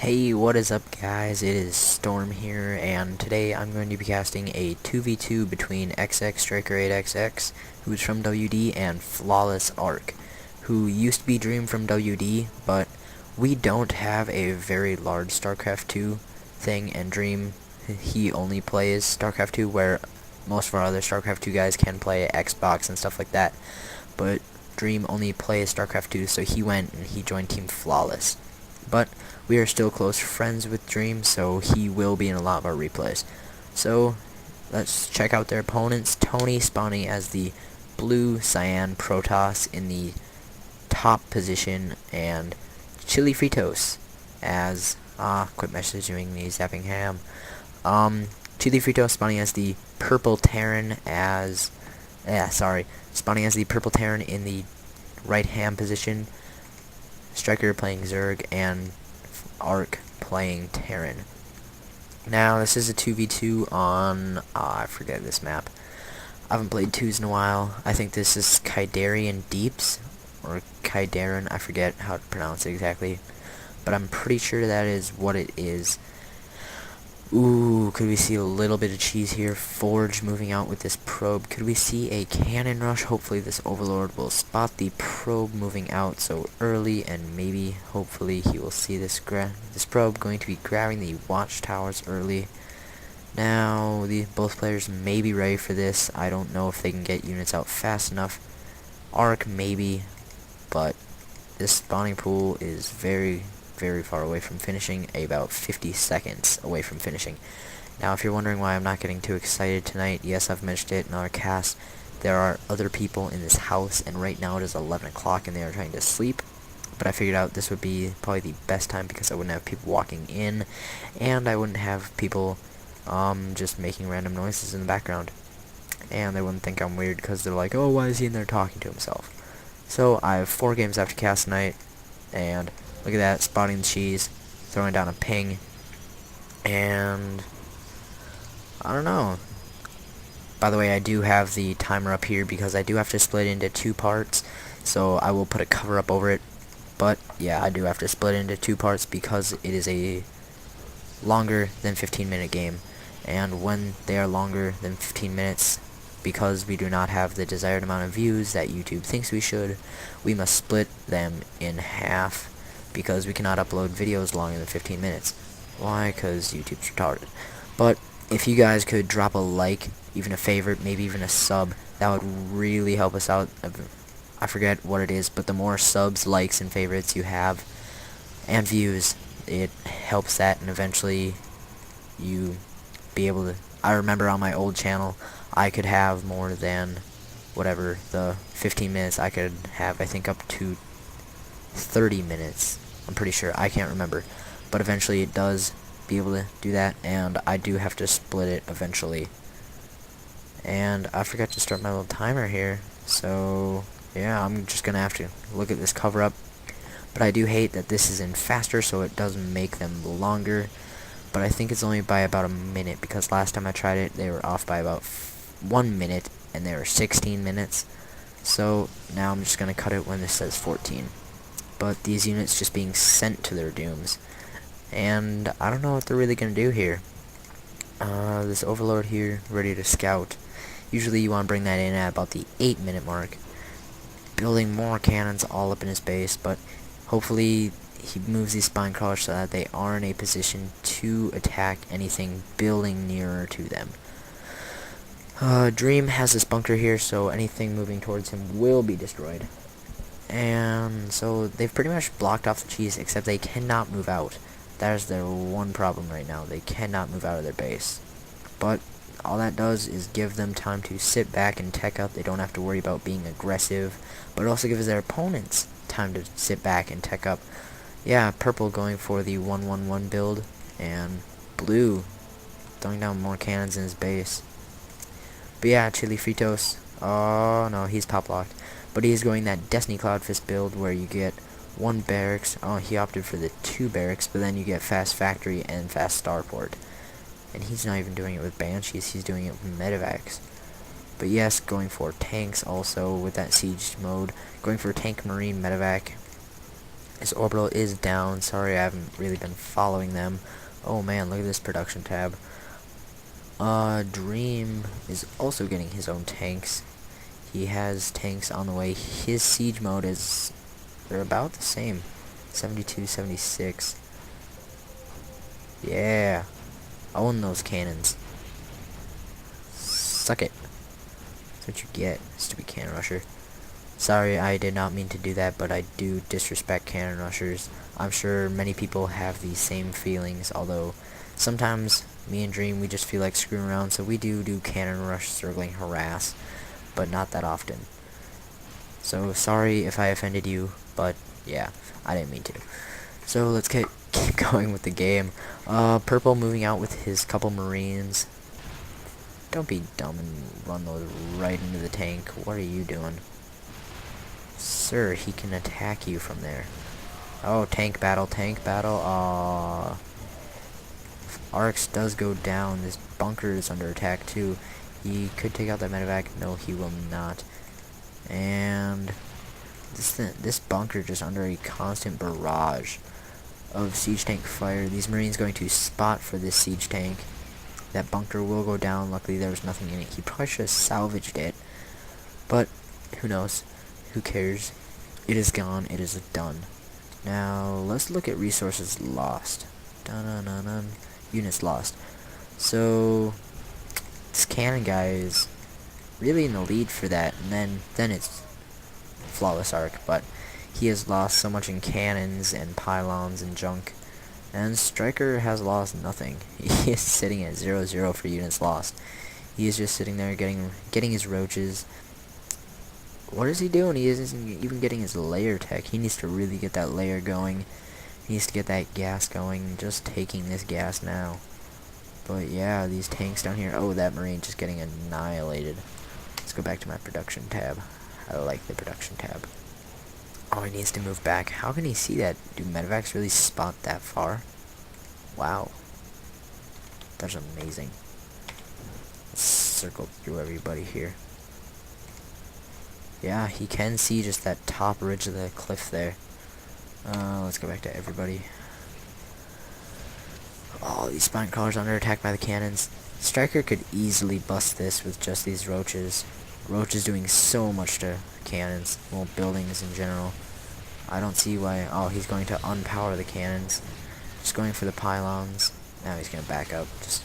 Hey, what is up guys? It is Storm here, and today I'm going to be casting a 2v2 between xXStrikerXx, who's from WD, and FlawLessArcH, who used to be Dream from WD, but we don't have a very large StarCraft 2 thing, and Dream, he only plays StarCraft 2, where most of our other StarCraft 2 guys can play Xbox and stuff like that, but Dream only plays StarCraft 2, so he went and he joined Team Flawless. But we are still close friends with Dream, so he will be in a lot of our replays. So let's check out their opponents. Tony spawning as the blue cyan Protoss in the top position, and ChiliFritos as quit messaging me, zapping ham. ChiliFritos spawning as the purple Terran spawning as the purple Terran in the right hand position. Striker playing Zerg, and Arc playing Terran. Now, this is a 2v2 on, I forget this map. I haven't played 2s in a while. I think this is Kaydarian Deeps, or Kaydarian, I forget how to pronounce it exactly. But I'm pretty sure that is what it is. Ooh, could we see a little bit of cheese here? Forge moving out with this probe. Could we see a cannon rush? Hopefully this Overlord will spot the probe moving out so early, and maybe, hopefully, he will see this probe going to be grabbing the watchtowers early. Now, both players may be ready for this. I don't know if they can get units out fast enough. Arc maybe, but this spawning pool is very far away from finishing, about 50 seconds away from finishing. Now, if you're wondering why I'm not getting too excited tonight, yes, I've mentioned it in our cast. There are other people in this house, and right now it is 11 o'clock and they are trying to sleep. But I figured out this would be probably the best time because I wouldn't have people walking in, and I wouldn't have people just making random noises in the background. And they wouldn't think I'm weird because they're like, oh, why is he in there talking to himself? So I have 4 games after cast tonight, and look at that, spotting the cheese, throwing down a ping, and I don't know. By the way, I do have the timer up here because I do have to split it into 2 parts, so I will put a cover up over it. But yeah, I do have to split it into 2 parts because it is a longer than 15-minute game, and when they are longer than 15 minutes, because we do not have the desired amount of views that YouTube thinks we should, we must split them in half, because we cannot upload videos longer than 15 minutes. Why? Because YouTube's retarded. But if you guys could drop a like, even a favorite, maybe even a sub, that would really help us out. I forget what it is, but the more subs, likes, and favorites you have, and views, it helps that, and eventually you be able to... I remember on my old channel, I could have more than whatever, the 15 minutes. I could have, I think, up to 30 minutes. I'm pretty sure. I can't remember. But eventually it does be able to do that, and I do have to split it eventually. And I forgot to start my little timer here, so yeah, I'm just gonna have to look at this cover up. But I do hate that this is in faster, so it does make them longer. But I think it's only by about a minute, because last time I tried it, they were off by about 1 minute, and they were 16 minutes. So now I'm just gonna cut it when this says 14. But these units just being sent to their dooms, and I don't know what they're really gonna do here. This Overlord here, ready to scout. Usually you want to bring that in at about the 8-minute mark, building more cannons all up in his base, but hopefully he moves these spine crawlers so that they are in a position to attack anything building nearer to them. Dream has this bunker here, so anything moving towards him will be destroyed. And so they've pretty much blocked off the cheese, except they cannot move out. That is their one problem right now. They cannot move out of their base. But all that does is give them time to sit back and tech up. They don't have to worry about being aggressive, but it also gives their opponents time to sit back and tech up. Yeah, purple going for the 1-1-1 build, and blue throwing down more cannons in his base. But yeah, ChiliFritos, oh no, he's pop locked. But he's going that Destiny Cloud Fist build where you get 1 barracks. Oh, he opted for the 2 barracks, but then you get fast factory and fast starport. And he's not even doing it with banshees, he's doing it with medevacs. But yes, going for tanks also with that siege mode. Going for tank marine medevac. His orbital is down. Sorry, I haven't really been following them. Oh man, look at this production tab. Dream is also getting his own tanks. He has tanks on the way. His siege mode is, they're about the same. 72, 76. Yeah. Own those cannons. Suck it. That's what you get, stupid cannon rusher. Sorry, I did not mean to do that, but I do disrespect cannon rushers. I'm sure many people have these same feelings, although sometimes me and Dream, we just feel like screwing around, so we do cannon rush, circling, harass, but not that often. So sorry if I offended you, but yeah, I didn't mean to. So let's keep going with the game. Purple moving out with his couple Marines. Don't be dumb and run those right into the tank. What are you doing? Sir, he can attack you from there. Oh, tank battle, tank battle. Arcs does go down. This bunker is under attack too. He could take out that medevac. No, he will not. And this bunker just under a constant barrage of siege tank fire. These Marines going to spot for this siege tank. That bunker will go down. Luckily, there was nothing in it. He probably should have salvaged it. But who knows? Who cares? It is gone. It is done. Now, let's look at resources lost. Dun-dun-dun-dun. Units lost. So, this cannon guy is really in the lead for that. And then it's FlawLessArcH. But he has lost so much in cannons and pylons and junk. And Striker has lost nothing. He is sitting at 0-0 for units lost. He is just sitting there getting his roaches. What is he doing? He isn't even getting his layer tech. He needs to really get that layer going. He needs to get that gas going. Just taking this gas now. But yeah, these tanks down here. Oh, that Marine just getting annihilated. Let's go back to my production tab. I like the production tab. Oh, he needs to move back. How can he see that? Do medevacs really spot that far? Wow. That's amazing. Let's circle through everybody here. Yeah, he can see just that top ridge of the cliff there. Let's go back to everybody. Oh, these spine crawlers under attack by the cannons. Striker could easily bust this with just these roaches. Roach is doing so much to cannons, well, buildings in general. I don't see why. Oh, he's going to unpower the cannons. Just going for the pylons. Now he's going to back up. Just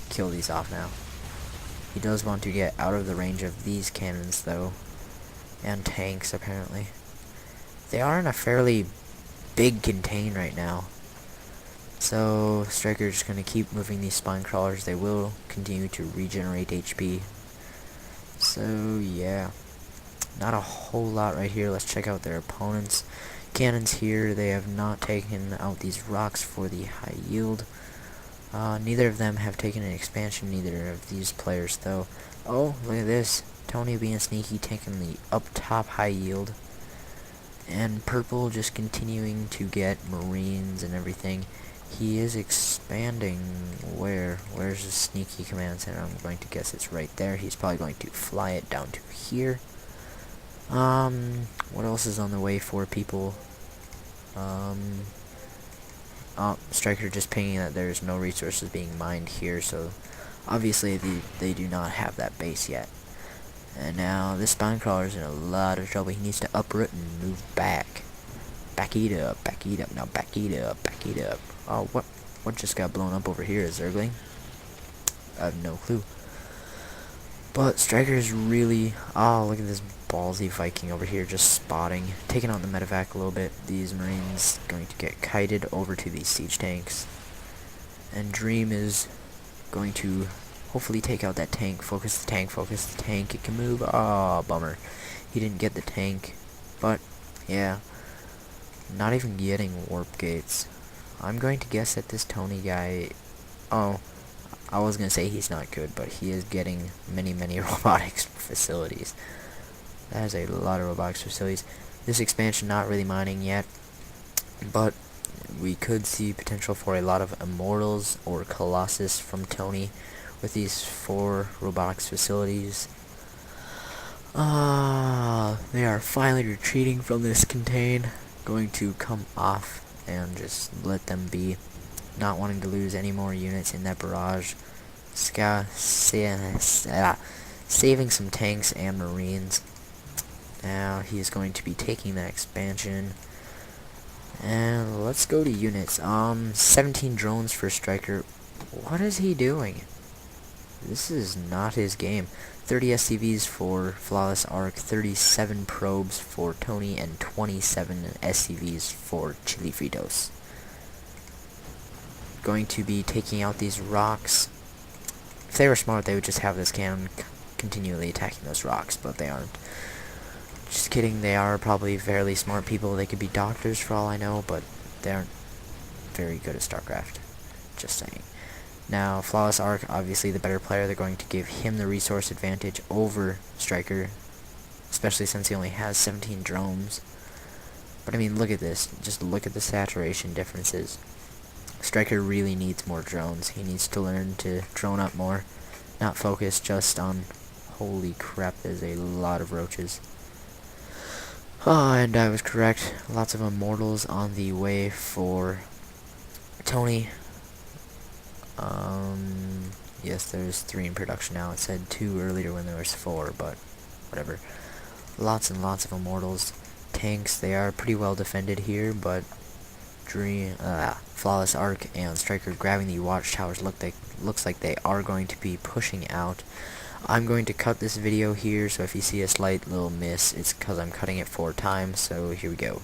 kill these off now. He does want to get out of the range of these cannons, though. And tanks, apparently. They are in a fairly big contain right now. So, Striker's just going to keep moving these spine crawlers. They will continue to regenerate HP. So, yeah. Not a whole lot right here. Let's check out their opponents. Cannons here, they have not taken out these rocks for the high yield. Neither of them have taken an expansion, neither of these players, though. Oh, look at this. Tony being sneaky, taking the up top high yield. And Purple just continuing to get Marines and everything. He is expanding where? Where's the sneaky command center? I'm going to guess it's right there. He's probably going to fly it down to here. What else is on the way for people? Striker just pinging that there's no resources being mined here, so obviously they do not have that base yet. And now this spine crawler is in a lot of trouble. He needs to uproot and move back. Back it up, now back it up, back it up. Oh, what just got blown up over here? A Zergling? I have no clue. But Striker is really... Oh, look at this ballsy Viking over here just spotting. Taking out the medevac a little bit. These Marines going to get kited over to these siege tanks. And Dream is going to hopefully take out that tank. Focus the tank, focus the tank. It can move. Oh, bummer. He didn't get the tank. But, yeah. Not even getting warp gates. I'm going to guess that this Tony guy... Oh, I was going to say he's not good, but he is getting many robotics facilities. That is a lot of robotics facilities. This expansion not really mining yet, but we could see potential for a lot of Immortals or Colossus from Tony with these 4 robotics facilities. They are finally retreating from this contain. going to come off and just let them be, not wanting to lose any more units in that barrage. Saving some tanks and marines. Now he is going to be taking that expansion. And let's go to units. 17 drones for Striker. What is he doing? This is not his game. 30 SCVs for FlawLessArcH, 37 probes for Tony, and 27 SCVs for ChiliFritos. Going to be taking out these rocks. If they were smart, they would just have this cannon continually attacking those rocks, but they aren't. Just kidding, they are probably fairly smart people. They could be doctors for all I know, but they aren't very good at StarCraft. Just saying. Now, FlawLessArcH, obviously the better player. They're going to give him the resource advantage over Striker, especially since he only has 17 drones. But I mean, look at this. Just look at the saturation differences. Striker really needs more drones. He needs to learn to drone up more, not focus just on... Holy crap, there's a lot of roaches. Oh, and I was correct. Lots of immortals on the way for Tony. Yes, there's 3 in production now. It said 2 earlier when there was 4, but whatever. Lots and lots of immortals. Tanks, they are pretty well defended here, but FlawLessArcH and Striker grabbing the watchtowers looks like they are going to be pushing out. I'm going to cut this video here, so if you see a slight little miss, it's because I'm cutting it 4 times, so here we go.